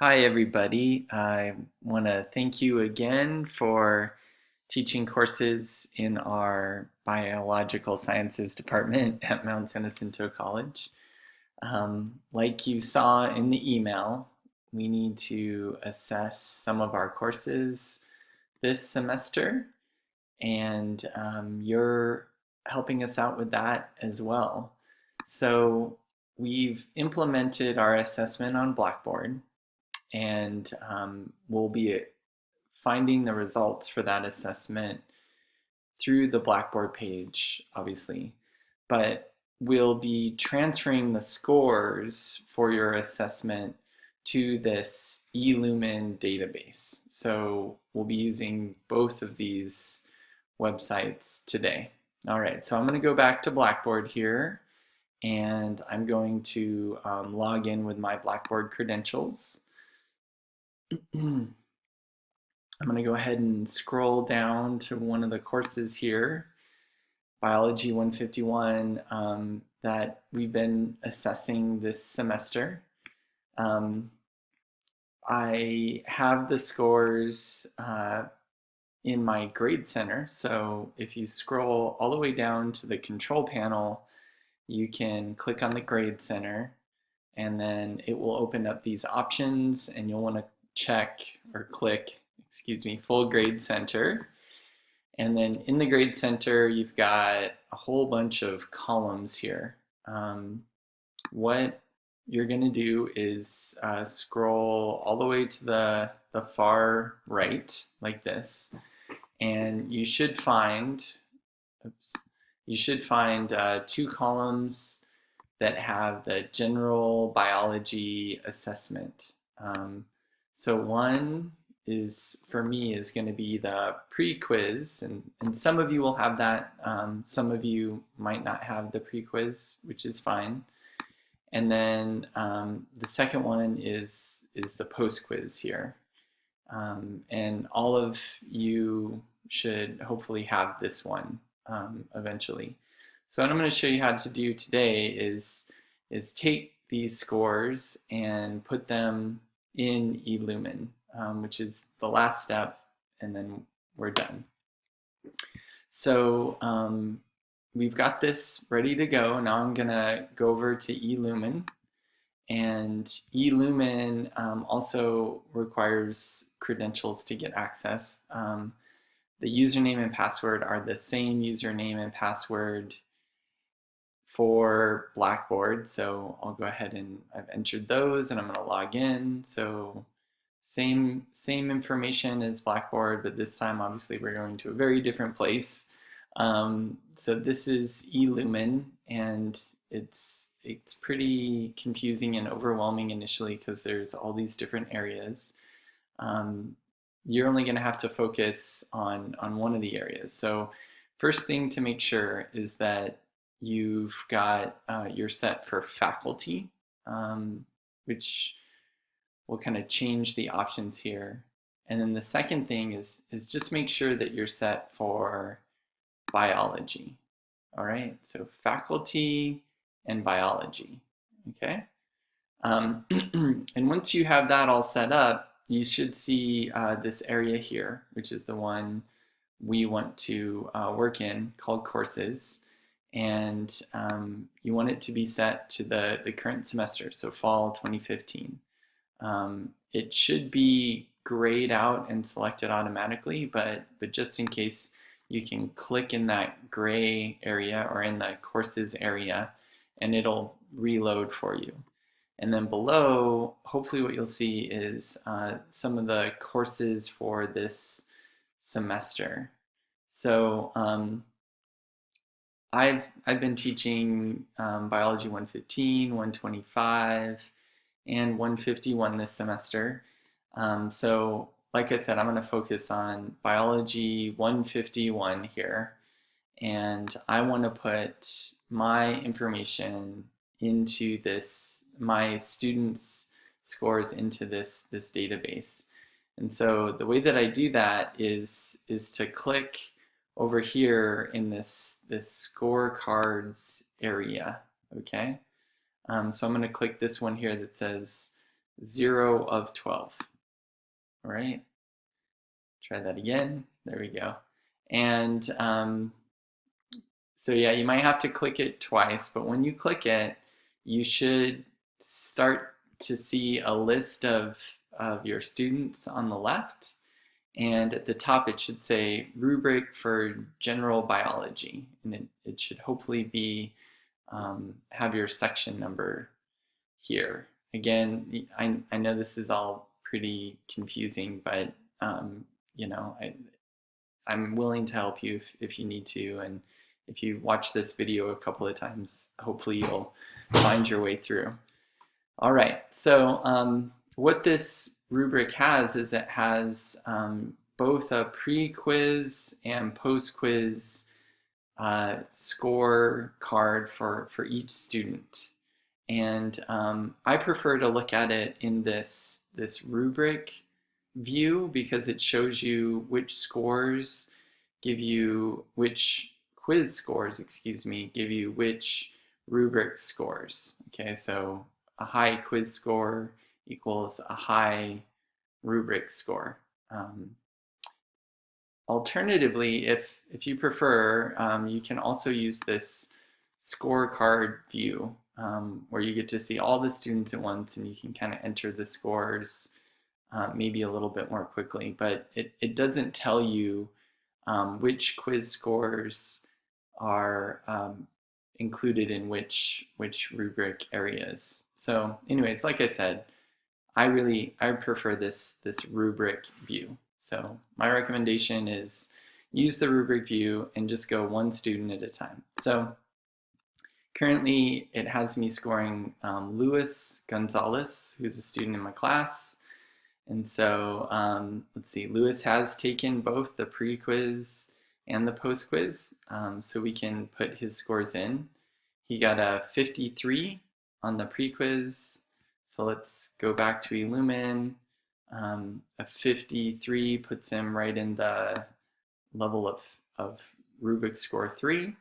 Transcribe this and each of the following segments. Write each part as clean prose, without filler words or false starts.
Hi, everybody. I want to thank you again for teaching courses in our biological sciences department at Mount San Jacinto College. Like you saw in the email, we need to assess some of our courses this semester, and you're helping us out with that as well. So we've implemented our assessment on Blackboard, and we'll be finding the results for that assessment through the Blackboard page, obviously, but we'll be transferring the scores for your assessment to this eLumen database. So we'll be using both of these websites today. All right, so I'm going to go back to Blackboard here, and I'm going to log in with my Blackboard credentials. I'm going to go ahead and scroll down to one of the courses here, Biology 151, that we've been assessing this semester. I have the scores in my grade center, so if you scroll all the way down to the control panel, you can click on the grade center, and then it will open up these options, and you'll want to check or click, full grade center. And then in the grade center, you've got a whole bunch of columns here. What you're going to do is scroll all the way to the far right, like this, and you should find, two columns that have the general biology assessment. So one is, for me, is going to be the pre-quiz, and some of you will have that. Some of you might not have the pre-quiz, which is fine. And then the second one is the post-quiz here. And all of you should hopefully have this one eventually. So what I'm going to show you how to do today is take these scores and put them in eLumen, which is the last step, and then we're done. So we've got this ready to go. Now I'm going to go over to eLumen. And eLumen also requires credentials to get access. The username and password are the same username and password for Blackboard. So I'll go ahead and I've entered those, and I'm going to log in. So same information as Blackboard, but this time obviously we're going to a very different place. So this is eLumen, and it's pretty confusing and overwhelming initially because there's all these different areas. You're only going to have to focus on one of the areas. So first thing to make sure is that you've got you're set for faculty, which will kind of change the options here. And then the second thing is just make sure that you're set for biology. All right, so faculty and biology, okay? And once you have that all set up, you should see this area here, which is the one we want to work in, called courses. And you want it to be set to the current semester, so fall 2015. It should be grayed out and selected automatically, but just in case, you can click in that gray area or in the courses area, and it'll reload for you. And then below, hopefully what you'll see is some of the courses for this semester. So I've been teaching Biology 115, 125, and 151 this semester. So like I said, I'm going to focus on Biology 151 here, and I want to put my information into this, my students' scores into this database. And so the way that I do that is to click over here in this scorecards area, okay? So I'm going to click this one here that says 0 of 12. All right, try that again. There we go. And so yeah, you might have to click it twice, but when you click it, you should start to see a list of your students on the left. And at the top, it should say rubric for general biology. And it should hopefully be have your section number here. Again, I know this is all pretty confusing, but you know, I'm willing to help you if you need to. And if you watch this video a couple of times, hopefully you'll find your way through. All right, so what this rubric has is it has both a pre-quiz and post-quiz score card for each student. And I prefer to look at it in this rubric view because it shows you which scores give you, which quiz scores, excuse me, give you which rubric scores. Okay, so a high quiz score equals a high rubric score. Alternatively, if you prefer, you can also use this scorecard view where you get to see all the students at once and you can kind of enter the scores maybe a little bit more quickly, but it doesn't tell you which quiz scores are included in which rubric areas. So anyways, like I said, I prefer this rubric view. So my recommendation is use the rubric view and just go one student at a time. So currently it has me scoring Luis Gonzalez, who's a student in my class. And so let's see, Luis has taken both the pre-quiz and the post-quiz, so we can put his scores in. He got a 53 on the pre-quiz, so let's go back to eLumen. A 53 puts him right in the level of rubric score 3.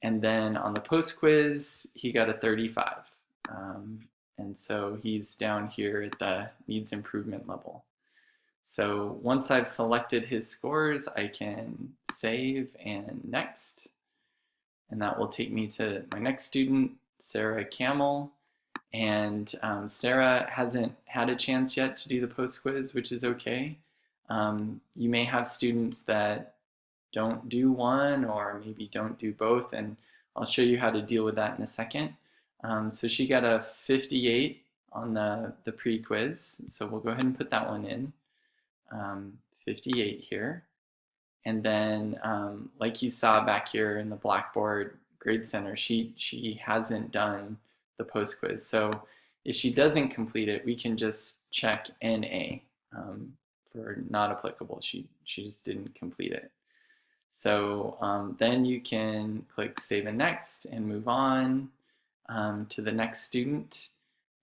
And then on the post-quiz, he got a 35. And so he's down here at the needs improvement level. So once I've selected his scores, I can save and next. And that will take me to my next student, Sarah Camel. And Sarah hasn't had a chance yet to do the post-quiz, which is okay. You may have students that don't do one or maybe don't do both, and I'll show you how to deal with that in a second. So she got a 58 on the pre-quiz, so we'll go ahead and put that one in. 58 here. And then like you saw back here in the Blackboard Grade Center, she hasn't done the post-quiz. So if she doesn't complete it, we can just check NA for not applicable. She just didn't complete it. So then you can click Save and Next and move on to the next student.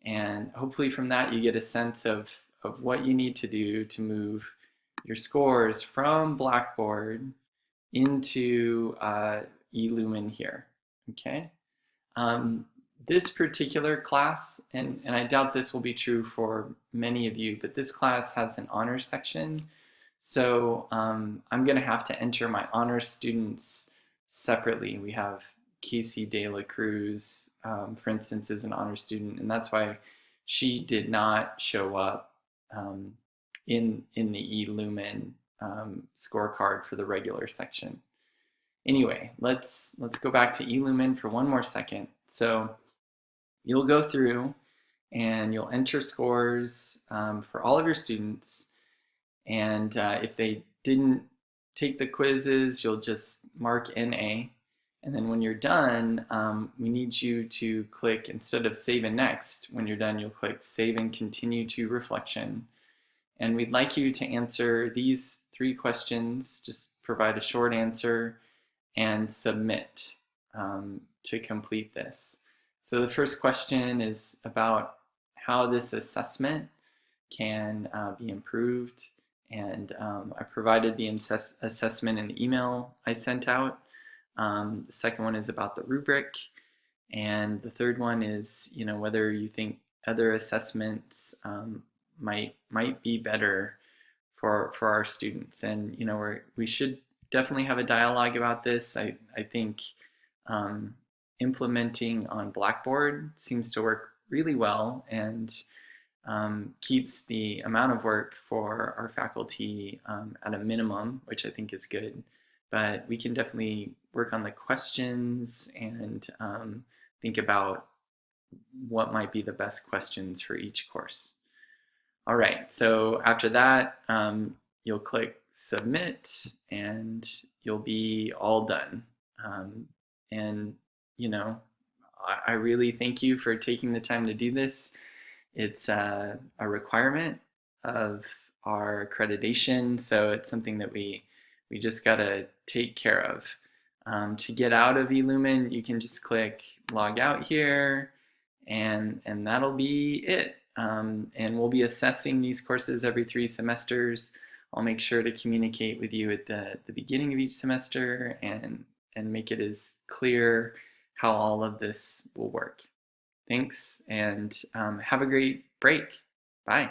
And hopefully from that you get a sense of what you need to do to move your scores from Blackboard into eLumen here, okay? This particular class, and I doubt this will be true for many of you, but this class has an honors section. So I'm going to have to enter my honors students separately. We have Casey De La Cruz, for instance, is an honors student, and that's why she did not show up in the eLumen scorecard for the regular section. Anyway, let's go back to eLumen for one more second. So you'll go through and you'll enter scores for all of your students. And if they didn't take the quizzes, you'll just mark NA. And then when you're done, we need you to click, instead of Save and Next, when you're done, you'll click Save and Continue to Reflection. And we'd like you to answer these 3 questions, just provide a short answer and submit to complete this. So the first question is about how this assessment can be improved. And I provided the assessment in the email I sent out. The second one is about the rubric. And the third one is, whether you think other assessments might be better for our students. And you know, we should definitely have a dialogue about this. I think implementing on Blackboard seems to work really well and keeps the amount of work for our faculty at a minimum, which I think is good. But we can definitely work on the questions and think about what might be the best questions for each course. All right, so after that, you'll click submit and you'll be all done. And, you know, I really thank you for taking the time to do this. It's a requirement of our accreditation, so it's something that we just gotta take care of. To get out of eLumen, you can just click log out here, and that'll be it. And we'll be assessing these courses every 3 semesters. I'll make sure to communicate with you at the beginning of each semester and make it as clear how all of this will work. Thanks, and have a great break. Bye.